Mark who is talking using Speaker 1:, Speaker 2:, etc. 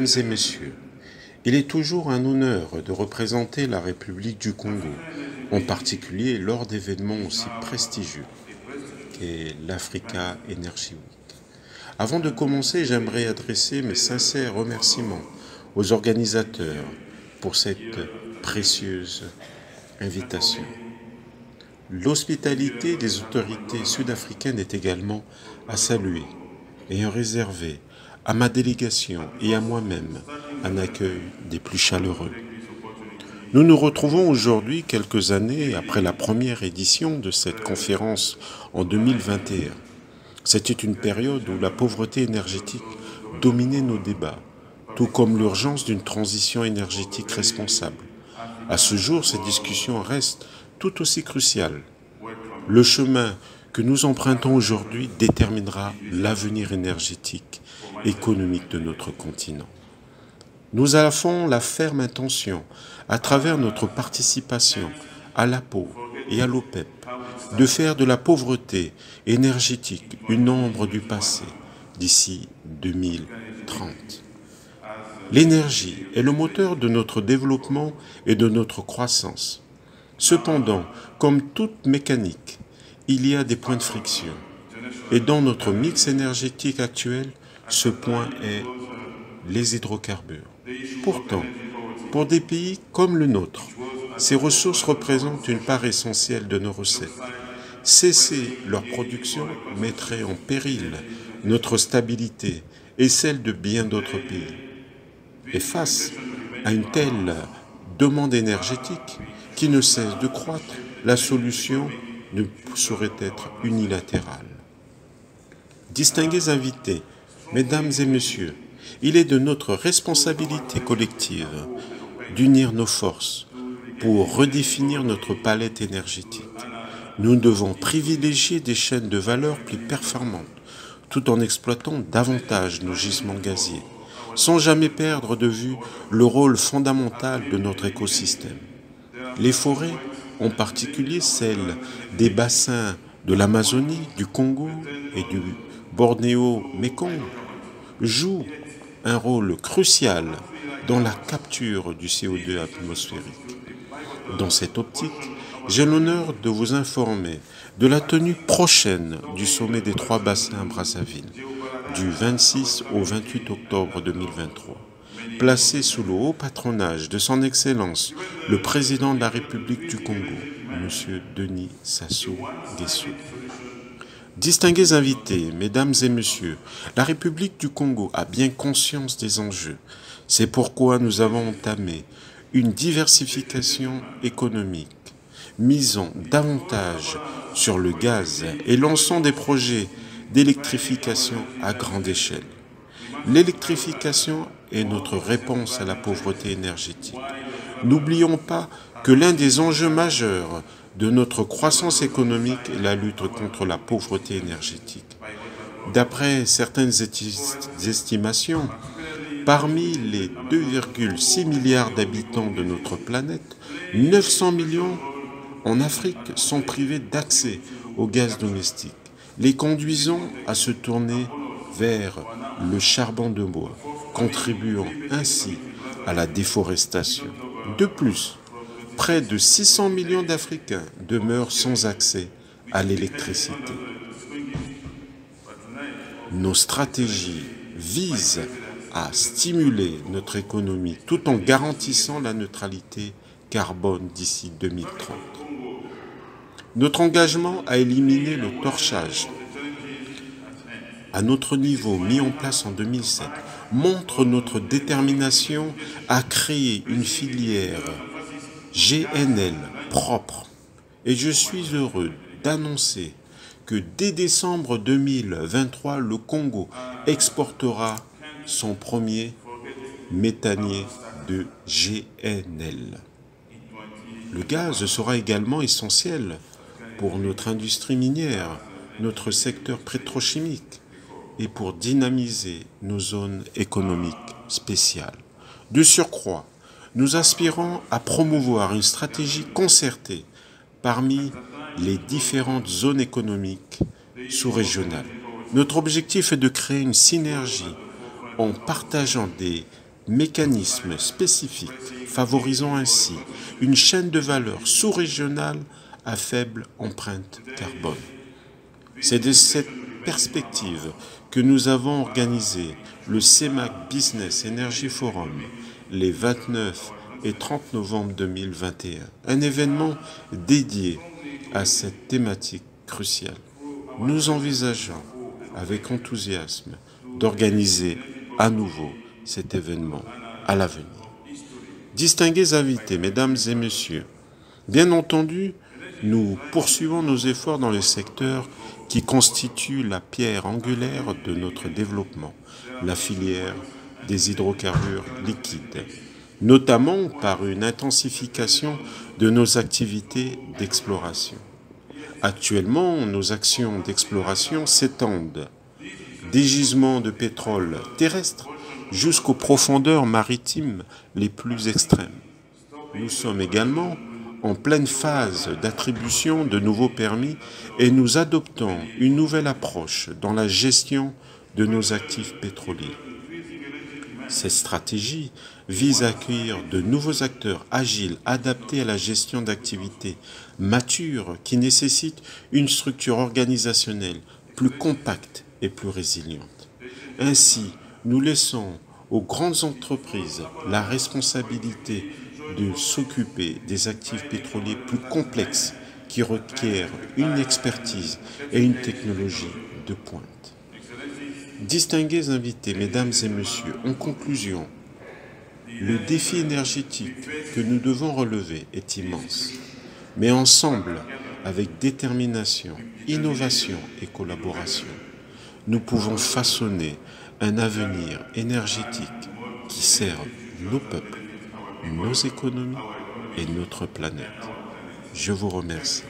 Speaker 1: Mesdames et messieurs, il est toujours un honneur de représenter la République du Congo, en particulier lors d'événements aussi prestigieux qu'est l'Africa Energy Week. Avant de commencer, j'aimerais adresser mes sincères remerciements aux organisateurs pour cette précieuse invitation. L'hospitalité des autorités sud-africaines est également à saluer, ayant réservé à ma délégation et à moi-même un accueil des plus chaleureux. Nous nous retrouvons aujourd'hui, quelques années après la première édition de cette conférence en 2021. C'était une période où la pauvreté énergétique dominait nos débats, tout comme l'urgence d'une transition énergétique responsable. À ce jour, cette discussion reste tout aussi cruciale. Le chemin que nous empruntons aujourd'hui déterminera l'avenir énergétique, économique de notre continent. Nous avons la ferme intention, à travers notre participation à l'APO et à l'OPEP, de faire de la pauvreté énergétique une ombre du passé d'ici 2030. L'énergie est le moteur de notre développement et de notre croissance. Cependant, comme toute mécanique, il y a des points de friction. Et dans notre mix énergétique actuel, ce point est les hydrocarbures. Pourtant, pour des pays comme le nôtre, ces ressources représentent une part essentielle de nos recettes. Cesser leur production mettrait en péril notre stabilité et celle de bien d'autres pays. Et face à une telle demande énergétique qui ne cesse de croître, la solution ne saurait être unilatérale. Distingués invités, mesdames et messieurs, il est de notre responsabilité collective d'unir nos forces pour redéfinir notre palette énergétique. Nous devons privilégier des chaînes de valeur plus performantes, tout en exploitant davantage nos gisements gaziers, sans jamais perdre de vue le rôle fondamental de notre écosystème. Les forêts, en particulier celles des bassins de l'Amazonie, du Congo et du Bornéo-Mékong, jouent un rôle crucial dans la capture du CO2 atmosphérique. Dans cette optique, j'ai l'honneur de vous informer de la tenue prochaine du sommet des 3 bassins à Brazzaville, du 26 au 28 octobre 2023, placé sous le haut patronage de son Excellence, le Président de la République du Congo, M. Denis Sassou Nguesso. Distingués invités, mesdames et messieurs, la République du Congo a bien conscience des enjeux. C'est pourquoi nous avons entamé une diversification économique, misant davantage sur le gaz et lançant des projets d'électrification à grande échelle. L'électrification est notre réponse à la pauvreté énergétique. N'oublions pas que l'un des enjeux majeurs de notre croissance économique est la lutte contre la pauvreté énergétique. D'après certaines estimations, parmi les 2,6 milliards d'habitants de notre planète, 900 millions en Afrique sont privés d'accès au gaz domestique, les conduisant à se tourner vers le charbon de bois, contribuant ainsi à la déforestation. De plus, près de 600 millions d'Africains demeurent sans accès à l'électricité. Nos stratégies visent à stimuler notre économie tout en garantissant la neutralité carbone d'ici 2030. Notre engagement à éliminer le torchage à notre niveau mis en place en 2007 montre notre détermination à créer une filière GNL propre. Et je suis heureux d'annoncer que dès décembre 2023, le Congo exportera son premier méthanier de GNL. Le gaz sera également essentiel pour notre industrie minière, notre secteur pétrochimique et pour dynamiser nos zones économiques spéciales. De surcroît, nous aspirons à promouvoir une stratégie concertée parmi les différentes zones économiques sous-régionales. Notre objectif est de créer une synergie en partageant des mécanismes spécifiques favorisant ainsi une chaîne de valeur sous-régionale à faible empreinte carbone. C'est de cette perspective que nous avons organisé le CEMAC Business Energy Forum les 29 et 30 novembre 2021, un événement dédié à cette thématique cruciale. Nous envisageons avec enthousiasme d'organiser à nouveau cet événement à l'avenir. Distingués invités, mesdames et messieurs, bien entendu, nous poursuivons nos efforts dans le secteur qui constitue la pierre angulaire de notre développement, la filière des hydrocarbures liquides, notamment par une intensification de nos activités d'exploration. Actuellement, nos actions d'exploration s'étendent des gisements de pétrole terrestre jusqu'aux profondeurs maritimes les plus extrêmes. Nous sommes également en pleine phase d'attribution de nouveaux permis et nous adoptons une nouvelle approche dans la gestion de nos actifs pétroliers. Cette stratégie vise à accueillir de nouveaux acteurs agiles, adaptés à la gestion d'activités matures qui nécessitent une structure organisationnelle plus compacte et plus résiliente. Ainsi, nous laissons aux grandes entreprises la responsabilité de s'occuper des actifs pétroliers plus complexes qui requièrent une expertise et une technologie de pointe. Distingués invités, mesdames et messieurs, en conclusion, le défi énergétique que nous devons relever est immense. Mais ensemble, avec détermination, innovation et collaboration, nous pouvons façonner un avenir énergétique qui serve nos peuples, nos économies et notre planète. Je vous remercie.